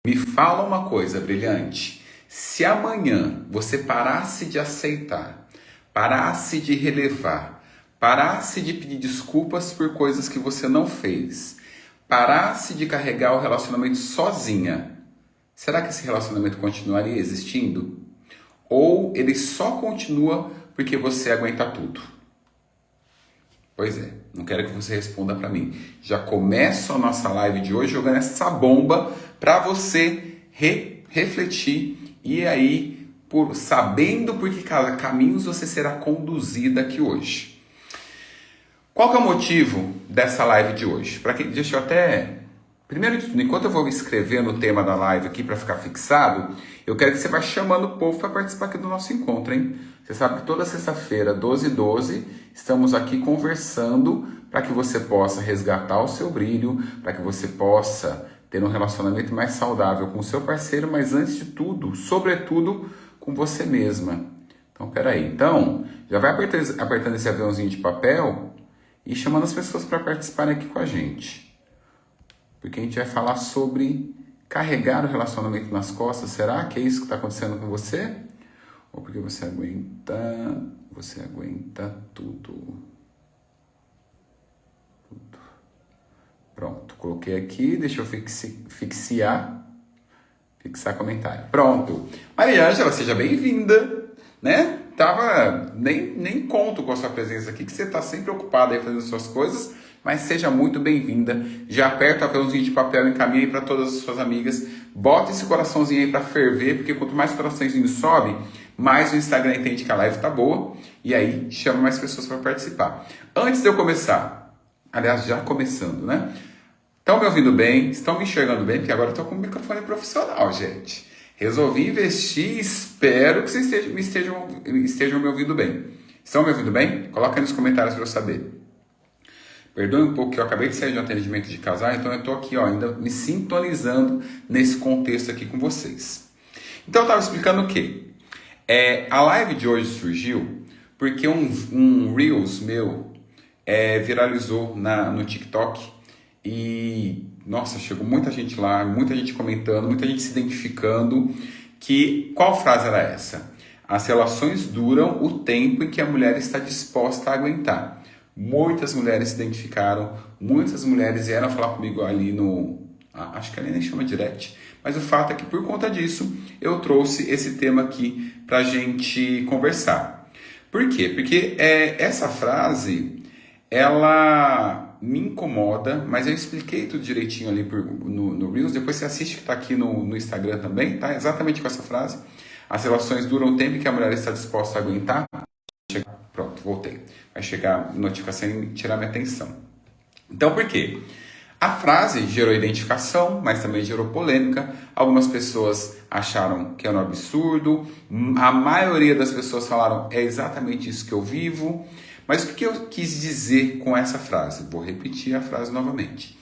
Me fala uma coisa brilhante. Se amanhã você parasse de aceitar, parasse de relevar, parasse de pedir desculpas por coisas que você não fez, parasse de carregar o relacionamento sozinha, será que esse relacionamento continuaria existindo? Ou ele só continua porque você aguenta tudo? Pois é, não quero que você responda para mim. Já começo a nossa live de hoje jogando essa bomba para você refletir e aí, sabendo por que caminhos você será conduzida aqui hoje. Qual que é o motivo dessa live de hoje? Deixa eu até... Primeiro de tudo, enquanto eu vou escrevendo o tema da live aqui para ficar fixado, eu quero que você vá chamando o povo para participar aqui do nosso encontro, hein? Você sabe que toda sexta-feira, 12h12, estamos aqui conversando para que você possa resgatar o seu brilho, para que você possa ter um relacionamento mais saudável com o seu parceiro, mas antes de tudo, sobretudo, com você mesma. Então, peraí. Então, já vai apertando esse aviãozinho de papel e chamando as pessoas para participarem aqui com a gente. Porque a gente vai falar sobre carregar o relacionamento nas costas. Será que é isso que está acontecendo com você? Ou porque você aguenta tudo. Pronto, coloquei aqui, deixa eu fixar comentário. Pronto. Maria Ângela, seja bem-vinda, né? Nem conto com a sua presença aqui, que você está sempre ocupada aí fazendo suas coisas, mas seja muito bem-vinda. Já aperta o aviãozinho de papel, encaminha aí para todas as suas amigas. Bota esse coraçãozinho aí para ferver, porque quanto mais coraçãozinho sobe, mais o Instagram entende que a live tá boa. E aí chama mais pessoas para participar. Antes de eu começar, aliás, já começando, né? Estão me ouvindo bem? Estão me enxergando bem? Porque agora eu estou com um microfone profissional, gente. Resolvi investir e espero que vocês estejam me ouvindo bem. Estão me ouvindo bem? Coloca aí nos comentários para eu saber. Perdoe um pouco que eu acabei de sair de um atendimento de casal, então eu estou aqui ainda me sintonizando nesse contexto aqui com vocês. Então eu estava explicando o quê? A live de hoje surgiu porque um Reels meu viralizou no TikTok e, nossa, chegou muita gente lá, muita gente comentando, muita gente se identificando. Qual frase era essa? As relações duram o tempo em que a mulher está disposta a aguentar. Muitas mulheres se identificaram, muitas mulheres vieram falar comigo ali acho que ali nem chama direct, mas o fato é que por conta disso eu trouxe esse tema aqui pra gente conversar. Por quê? Porque essa frase, ela me incomoda, mas eu expliquei tudo direitinho ali no Reels, depois você assiste que tá aqui no Instagram também, tá? Exatamente com essa frase. As relações duram o tempo que a mulher está disposta a aguentar. Pronto, voltei. Vai chegar notificação e tirar minha atenção. Então, por quê? A frase gerou identificação, mas também gerou polêmica. Algumas pessoas acharam que era um absurdo. A maioria das pessoas falaram, é exatamente isso que eu vivo. Mas o que eu quis dizer com essa frase? Vou repetir a frase novamente.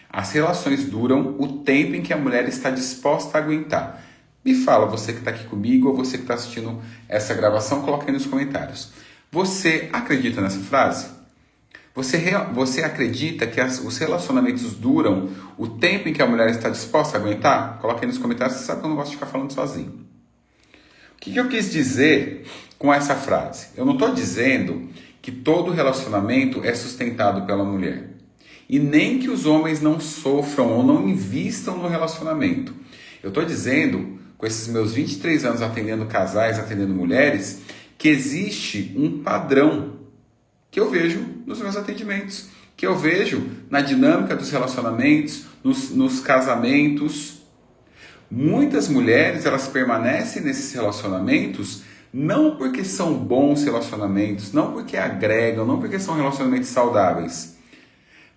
As relações duram o tempo em que a mulher está disposta a aguentar. Me fala, você que está aqui comigo ou você que está assistindo essa gravação, coloca aí nos comentários. Você acredita nessa frase? Você acredita que os relacionamentos duram o tempo em que a mulher está disposta a aguentar? Coloca aí nos comentários, você sabe que eu não gosto de ficar falando sozinho. O que eu quis dizer com essa frase? Eu não estou dizendo que todo relacionamento é sustentado pela mulher. E nem que os homens não sofram ou não invistam no relacionamento. Eu estou dizendo, com esses meus 23 anos atendendo casais, atendendo mulheres, que existe um padrão que eu vejo nos meus atendimentos, que eu vejo na dinâmica dos relacionamentos, nos casamentos. Muitas mulheres, elas permanecem nesses relacionamentos não porque são bons relacionamentos, não porque agregam, não porque são relacionamentos saudáveis,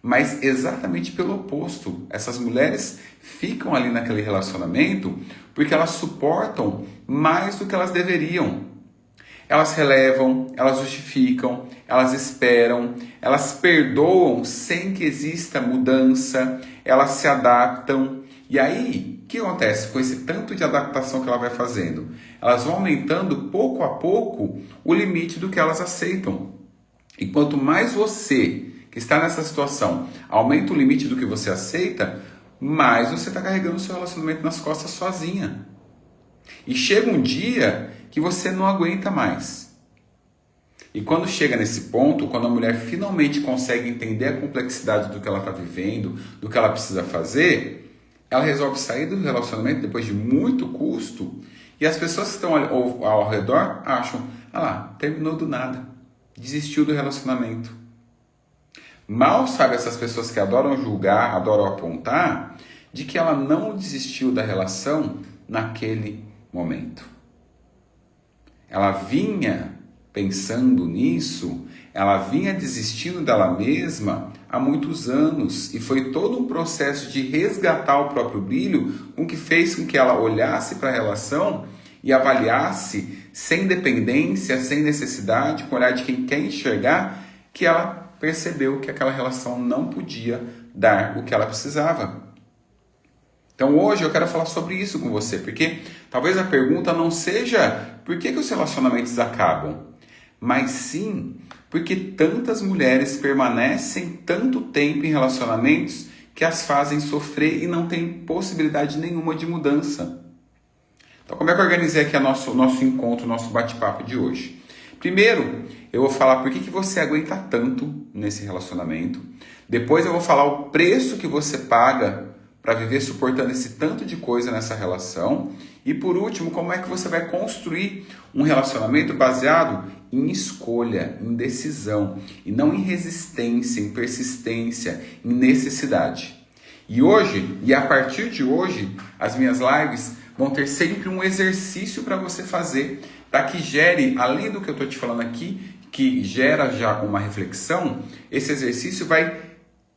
mas exatamente pelo oposto. Essas mulheres ficam ali naquele relacionamento porque elas suportam mais do que elas deveriam. Elas relevam, elas justificam, elas esperam, elas perdoam sem que exista mudança, elas se adaptam. E aí, o que acontece com esse tanto de adaptação que ela vai fazendo? Elas vão aumentando pouco a pouco o limite do que elas aceitam. E quanto mais você, que está nessa situação, aumenta o limite do que você aceita, mais você está carregando o seu relacionamento nas costas sozinha. E chega um dia que você não aguenta mais. E quando chega nesse ponto, quando a mulher finalmente consegue entender a complexidade do que ela está vivendo, do que ela precisa fazer, ela resolve sair do relacionamento depois de muito custo. E as pessoas que estão ao redor acham, ah lá, terminou do nada, desistiu do relacionamento. Mal sabe essas pessoas que adoram julgar, adoram apontar, de que ela não desistiu da relação naquele momento. Ela vinha pensando nisso, ela vinha desistindo dela mesma há muitos anos, e foi todo um processo de resgatar o próprio brilho com que fez com que ela olhasse para a relação e avaliasse sem dependência, sem necessidade, com o olhar de quem quer enxergar, que ela percebeu que aquela relação não podia dar o que ela precisava. Então hoje eu quero falar sobre isso com você, porque talvez a pergunta não seja por que os relacionamentos acabam, mas sim porque tantas mulheres permanecem tanto tempo em relacionamentos que as fazem sofrer e não tem possibilidade nenhuma de mudança. Então como é que eu organizei aqui o nosso encontro, o nosso bate-papo de hoje? Primeiro, eu vou falar por que você aguenta tanto nesse relacionamento. Depois eu vou falar o preço que você paga para viver suportando esse tanto de coisa nessa relação. E por último, como é que você vai construir um relacionamento baseado em escolha, em decisão, e não em resistência, em persistência, em necessidade. E hoje, e a partir de hoje, as minhas lives vão ter sempre um exercício para você fazer, para que gere, além do que eu estou te falando aqui, que gera já uma reflexão, esse exercício vai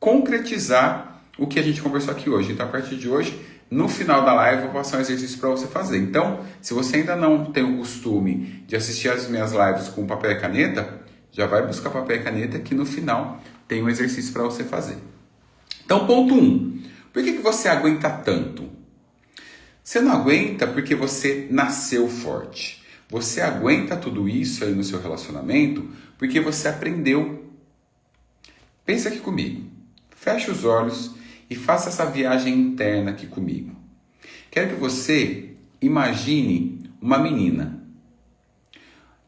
concretizar o que a gente conversou aqui hoje. Então, a partir de hoje, no final da live, eu vou passar um exercício para você fazer. Então, se você ainda não tem o costume de assistir as minhas lives com papel e caneta, já vai buscar papel e caneta que no final tem um exercício para você fazer. Então, ponto 1. Por que você aguenta tanto? Você não aguenta porque você nasceu forte. Você aguenta tudo isso aí no seu relacionamento porque você aprendeu. Pensa aqui comigo. Feche os olhos e faça essa viagem interna aqui comigo. Quero que você imagine uma menina.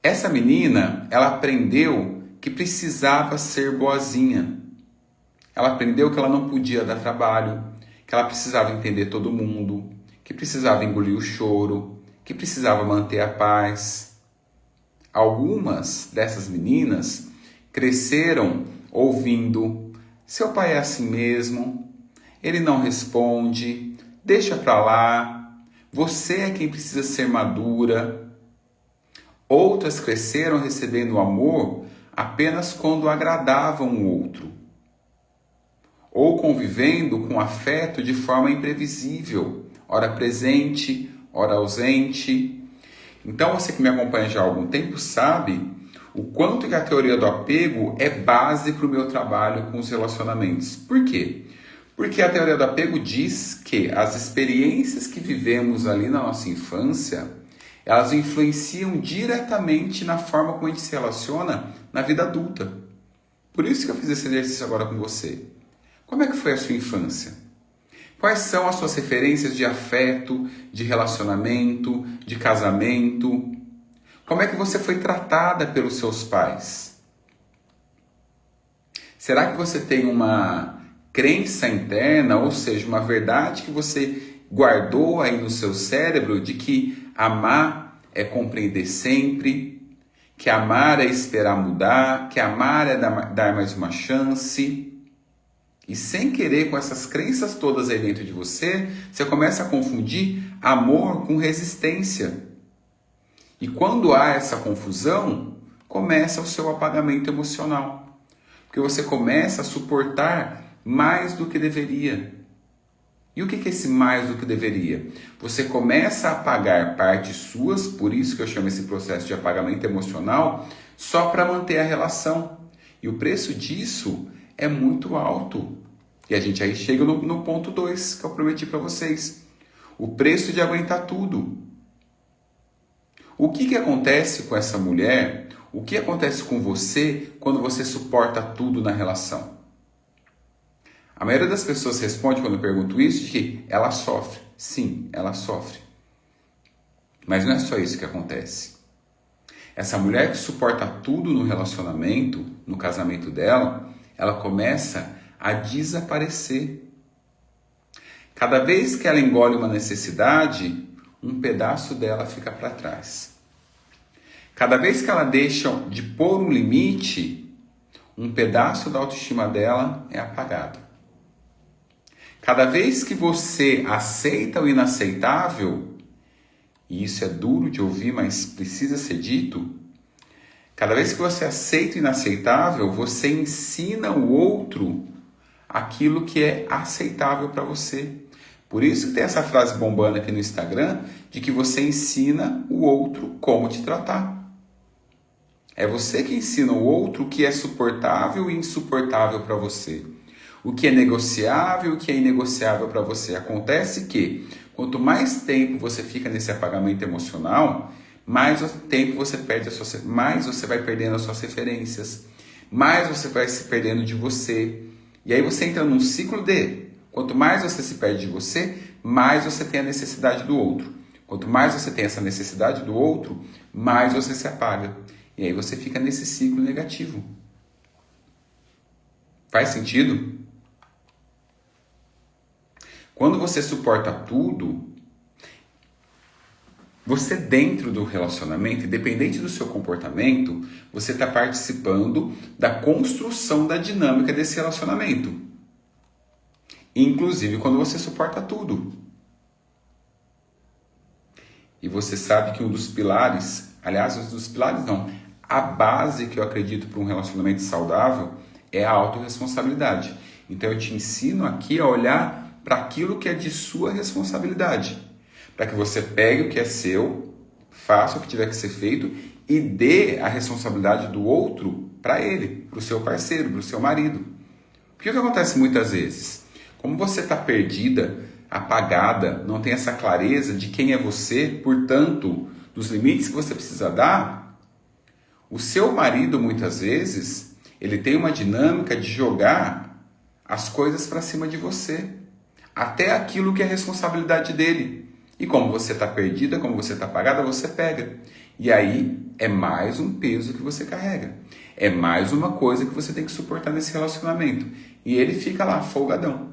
Essa menina, ela aprendeu que precisava ser boazinha. Ela aprendeu que ela não podia dar trabalho, que ela precisava entender todo mundo, que precisava engolir o choro, que precisava manter a paz. Algumas dessas meninas cresceram ouvindo: seu pai é assim mesmo, ele não responde, deixa pra lá, você é quem precisa ser madura. Outras cresceram recebendo amor apenas quando agradavam o outro, ou convivendo com afeto de forma imprevisível, ora presente, ora ausente. Então você que me acompanha já há algum tempo sabe o quanto que a teoria do apego é base para o meu trabalho com os relacionamentos. Por quê? Porque a teoria do apego diz que as experiências que vivemos ali na nossa infância, elas influenciam diretamente na forma como a gente se relaciona na vida adulta. Por isso que eu fiz esse exercício agora com você. Como é que foi a sua infância? Quais são as suas referências de afeto, de relacionamento, de casamento? Como é que você foi tratada pelos seus pais? Será que você tem uma crença interna, ou seja, uma verdade que você guardou aí no seu cérebro de que amar é compreender sempre, que amar é esperar mudar, que amar é dar mais uma chance? E sem querer, com essas crenças todas aí dentro de você, você começa a confundir amor com resistência. E quando há essa confusão, começa o seu apagamento emocional. Porque você começa a suportar mais do que deveria. E o que é esse mais do que deveria? Você começa a apagar partes suas, por isso que eu chamo esse processo de apagamento emocional, só para manter a relação. E o preço disso é muito alto. E a gente aí chega no ponto 2 que eu prometi para vocês. O preço de aguentar tudo. O que acontece com essa mulher? O que acontece com você quando você suporta tudo na relação? A maioria das pessoas responde quando eu pergunto isso de que ela sofre. Sim, ela sofre. Mas não é só isso que acontece. Essa mulher que suporta tudo no relacionamento, no casamento dela, ela começa a desaparecer. Cada vez que ela engole uma necessidade, um pedaço dela fica para trás. Cada vez que ela deixa de pôr um limite, um pedaço da autoestima dela é apagado. Cada vez que você aceita o inaceitável, e isso é duro de ouvir, mas precisa ser dito, cada vez que você aceita o inaceitável, você ensina o outro aquilo que é aceitável para você. Por isso que tem essa frase bombando aqui no Instagram, de que você ensina o outro como te tratar. É você que ensina o outro o que é suportável e insuportável para você. O que é negociável e o que é inegociável para você. Acontece que, quanto mais tempo você fica nesse apagamento emocional, mais tempo você perde mais você vai perdendo as suas referências, mais você vai se perdendo de você. E aí você entra num ciclo de, quanto mais você se perde de você, mais você tem a necessidade do outro. Quanto mais você tem essa necessidade do outro, mais você se apaga. E aí você fica nesse ciclo negativo. Faz sentido? Quando você suporta tudo, você dentro do relacionamento, independente do seu comportamento, você está participando da construção da dinâmica desse relacionamento. Inclusive quando você suporta tudo. E você sabe que um dos pilares, aliás, um dos pilares não, a base que eu acredito para um relacionamento saudável é a autorresponsabilidade. Então eu te ensino aqui a olhar para aquilo que é de sua responsabilidade. Para que você pegue o que é seu, faça o que tiver que ser feito e dê a responsabilidade do outro para ele, para o seu parceiro, para o seu marido. Porque o que acontece muitas vezes? Como você está perdida, apagada, não tem essa clareza de quem é você, portanto, dos limites que você precisa dar, o seu marido, muitas vezes, ele tem uma dinâmica de jogar as coisas para cima de você. Até aquilo que é responsabilidade dele. E como você está perdida, como você está apagada, você pega. E aí é mais um peso que você carrega. É mais uma coisa que você tem que suportar nesse relacionamento. E ele fica lá, folgadão.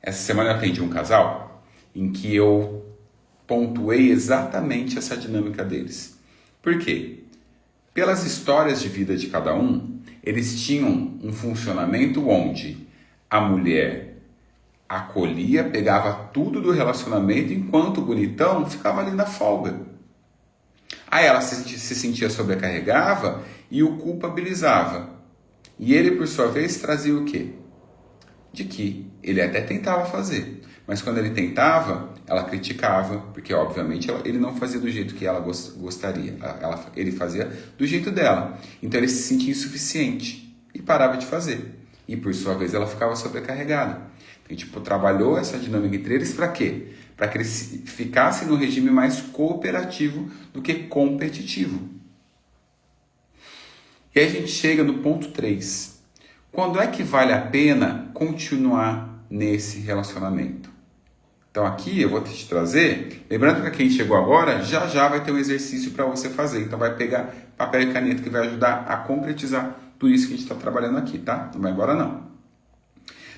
Essa semana eu atendi um casal em que eu pontuei exatamente essa dinâmica deles. Por quê? Pelas histórias de vida de cada um, eles tinham um funcionamento onde a mulher acolhia, pegava tudo do relacionamento, enquanto o bonitão ficava ali na folga. Aí ela se sentia sobrecarregava e o culpabilizava. E ele, por sua vez, trazia o quê? De que ele até tentava fazer, mas quando ele tentava, ela criticava, porque obviamente ele não fazia do jeito que ela gostaria, ele fazia do jeito dela. Então ele se sentia insuficiente e parava de fazer. E por sua vez ela ficava sobrecarregada. Então, trabalhou essa dinâmica entre eles para quê? Para que eles ficassem no regime mais cooperativo do que competitivo. E aí a gente chega no ponto 3. Quando é que vale a pena continuar nesse relacionamento? Então aqui eu vou te trazer, lembrando que quem chegou agora, já vai ter um exercício para você fazer. Então vai pegar papel e caneta que vai ajudar a concretizar tudo isso que a gente está trabalhando aqui, tá? Não vai embora não.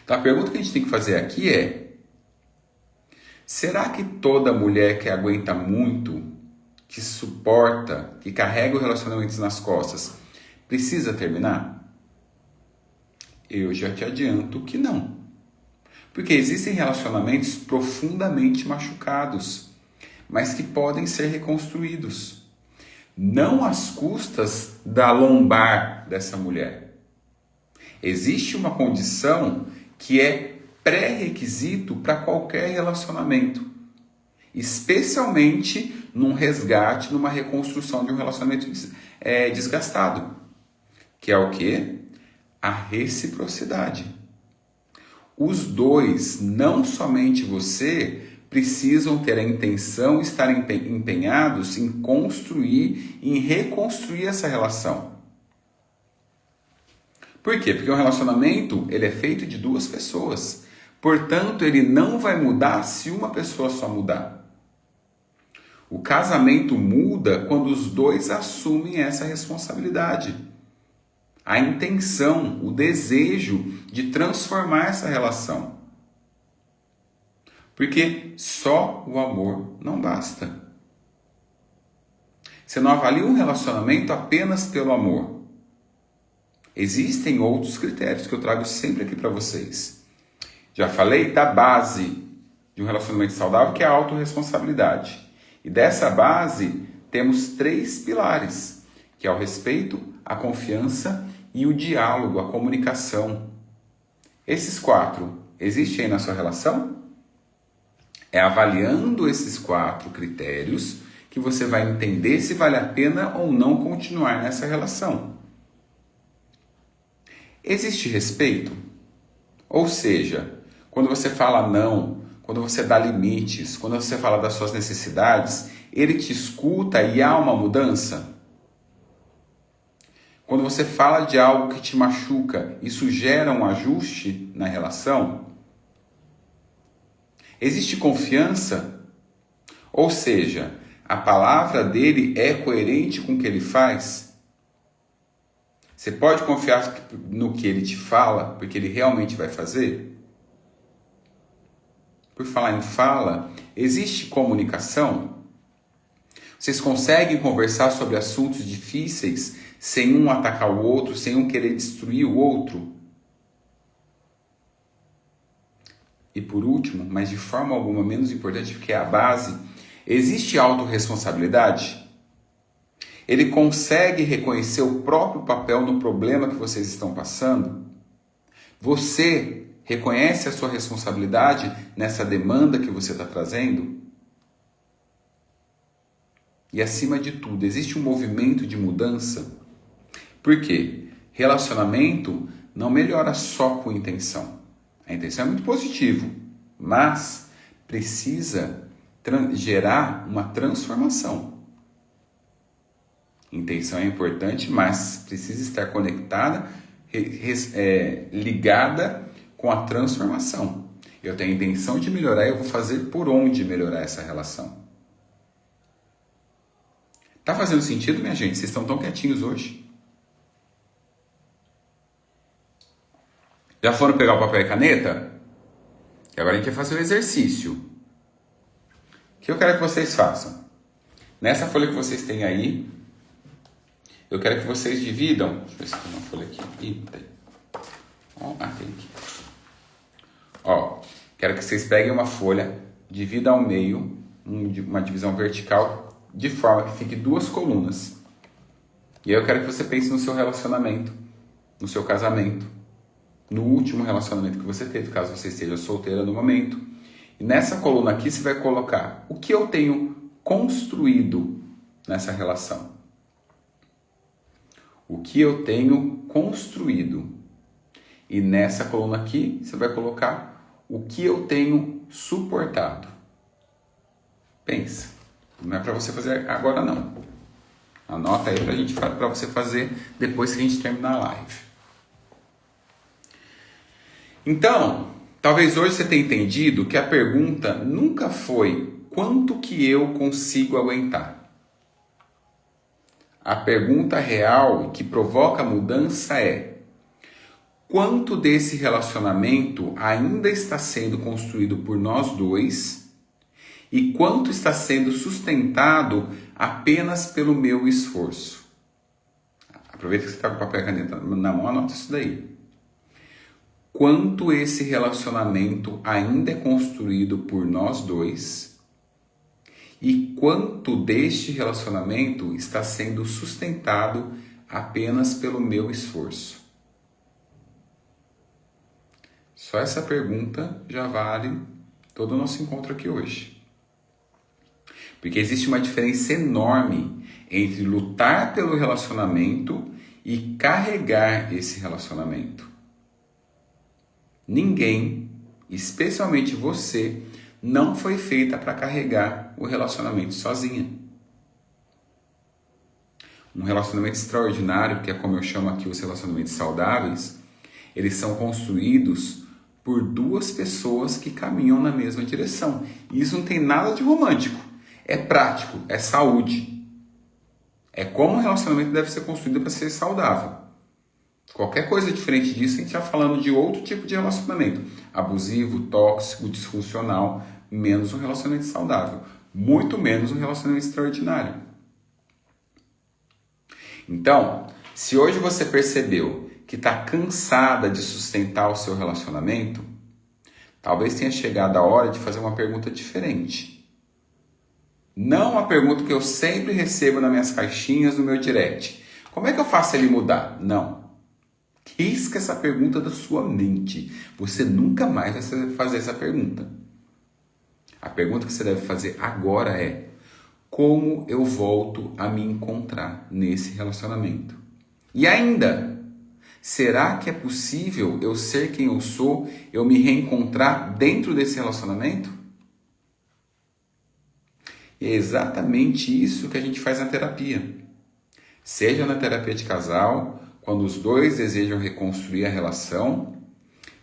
Então a pergunta que a gente tem que fazer aqui é: será que toda mulher que aguenta muito, que suporta, que carrega o relacionamento nas costas, precisa terminar? Eu já te adianto que não. Porque existem relacionamentos profundamente machucados, mas que podem ser reconstruídos. Não às custas da lombar dessa mulher. Existe uma condição que é pré-requisito para qualquer relacionamento, especialmente num resgate, numa reconstrução de um relacionamento desgastado, que é o quê? A reciprocidade. Os dois, não somente você, precisam ter a intenção, estar empenhados em construir, em reconstruir essa relação. Por quê? Porque um relacionamento, ele é feito de duas pessoas. Portanto, ele não vai mudar se uma pessoa só mudar. O casamento muda quando os dois assumem essa responsabilidade. A intenção, o desejo de transformar essa relação. Porque só o amor não basta. Você não avalia um relacionamento apenas pelo amor. Existem outros critérios que eu trago sempre aqui para vocês. Já falei da base de um relacionamento saudável, que é a autorresponsabilidade. E dessa base temos 3 pilares, que é o respeito, a confiança e o diálogo, a comunicação. Esses 4 existem aí na sua relação? É avaliando esses 4 critérios que você vai entender se vale a pena ou não continuar nessa relação. Existe respeito? Ou seja, quando você fala não, quando você dá limites, quando você fala das suas necessidades, ele te escuta e há uma mudança? Quando você fala de algo que te machuca, isso gera um ajuste na relação? Existe confiança? Ou seja, a palavra dele é coerente com o que ele faz? Você pode confiar no que ele te fala, porque ele realmente vai fazer? Por falar em fala, existe comunicação? Vocês conseguem conversar sobre assuntos difíceis sem um atacar o outro, sem um querer destruir o outro? E por último, mas de forma alguma menos importante, porque é a base, existe autorresponsabilidade? Ele consegue reconhecer o próprio papel no problema que vocês estão passando? Você reconhece a sua responsabilidade nessa demanda que você está trazendo? E acima de tudo, existe um movimento de mudança? Por quê? Relacionamento não melhora só com intenção. A intenção é muito positiva, mas precisa gerar uma transformação. Intenção é importante, mas precisa estar conectada, ligada com a transformação. Eu tenho a intenção de melhorar, eu vou fazer por onde melhorar essa relação. Tá fazendo sentido, minha gente? Vocês estão tão quietinhos hoje? Já foram pegar o papel e caneta? E agora a gente vai fazer o exercício. O que eu quero que vocês façam? Nessa folha que vocês têm aí, eu quero que vocês dividam. Deixa eu ver se tem uma folha aqui. Ih, tem. Tem aqui. Quero que vocês peguem uma folha, dividam ao meio, uma divisão vertical, de forma que fique 2 colunas. E aí eu quero que você pense no seu relacionamento, no seu casamento, no último relacionamento que você teve, caso você esteja solteira no momento. E nessa coluna aqui você vai colocar o que eu tenho construído nessa relação. O que eu tenho construído. E nessa coluna aqui você vai colocar o que eu tenho suportado. Pensa. Não é para você fazer agora não. Anota aí para você fazer depois que a gente terminar a live. Então, talvez hoje você tenha entendido que a pergunta nunca foi quanto que eu consigo aguentar. A pergunta real que provoca a mudança é: quanto desse relacionamento ainda está sendo construído por nós dois e quanto está sendo sustentado apenas pelo meu esforço? Aproveita que você está com papel e caneta na mão, anota isso daí. Quanto esse relacionamento ainda é construído por nós dois e quanto deste relacionamento está sendo sustentado apenas pelo meu esforço? Só essa pergunta já vale todo o nosso encontro aqui hoje. Porque existe uma diferença enorme entre lutar pelo relacionamento e carregar esse relacionamento. Ninguém, especialmente você, não foi feita para carregar o relacionamento sozinha. Um relacionamento extraordinário, que é como eu chamo aqui os relacionamentos saudáveis, eles são construídos por duas pessoas que caminham na mesma direção. E isso não tem nada de romântico. É prático, é saúde. É como um relacionamento deve ser construído para ser saudável. Qualquer coisa diferente disso, a gente está falando de outro tipo de relacionamento. Abusivo, tóxico, disfuncional, menos um relacionamento saudável. Muito menos um relacionamento extraordinário. Então, se hoje você percebeu que está cansada de sustentar o seu relacionamento, talvez tenha chegado a hora de fazer uma pergunta diferente. Não a pergunta que eu sempre recebo nas minhas caixinhas, no meu direct. Como é que eu faço ele mudar? Não. Risca essa pergunta da sua mente. Você nunca mais vai fazer essa pergunta. A pergunta que você deve fazer agora é: como eu volto a me encontrar nesse relacionamento? E ainda, será que é possível eu ser quem eu sou, eu me reencontrar dentro desse relacionamento? E é exatamente isso que a gente faz na terapia. Seja na terapia de casal, quando os dois desejam reconstruir a relação,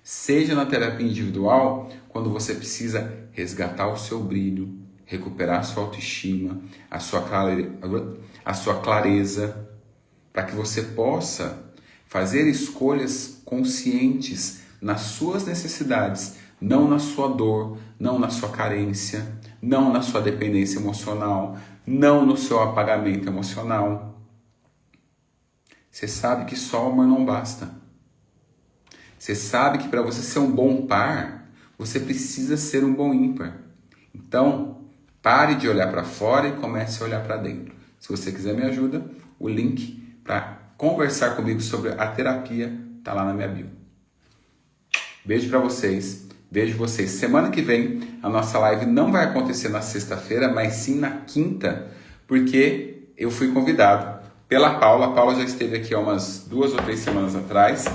seja na terapia individual, quando você precisa resgatar o seu brilho, recuperar a sua autoestima, a sua clareza, para que você possa fazer escolhas conscientes nas suas necessidades, não na sua dor, não na sua carência, não na sua dependência emocional, não no seu apagamento emocional. Você sabe que só o amor não basta. Você sabe que para você ser um bom par, você precisa ser um bom ímpar. Então, pare de olhar para fora e comece a olhar para dentro. Se você quiser me ajuda, o link para conversar comigo sobre a terapia está lá na minha bio. Beijo para vocês. Vejo vocês semana que vem. A nossa live não vai acontecer na sexta-feira, mas sim na quinta, porque eu fui convidado pela Paula. A Paula já esteve aqui há umas 2 ou 3 semanas atrás.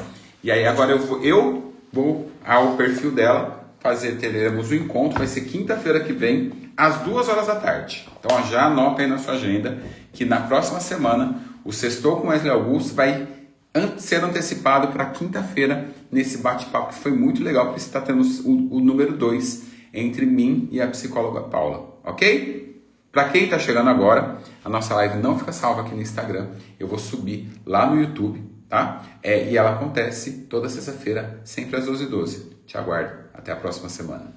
E aí agora eu vou ao perfil dela, teremos o encontro, vai ser quinta-feira que vem, às 2 horas da tarde. Então já anota aí na sua agenda que na próxima semana o Sextou com Wesley Augusto vai ser antecipado para quinta-feira nesse bate-papo que foi muito legal, porque você está tendo o número 2 entre mim e a psicóloga Paula, ok? Para quem está chegando agora, a nossa live não fica salva aqui no Instagram, eu vou subir lá no YouTube, tá? E ela acontece toda sexta-feira, sempre às 12h12. Te aguardo. Até a próxima semana.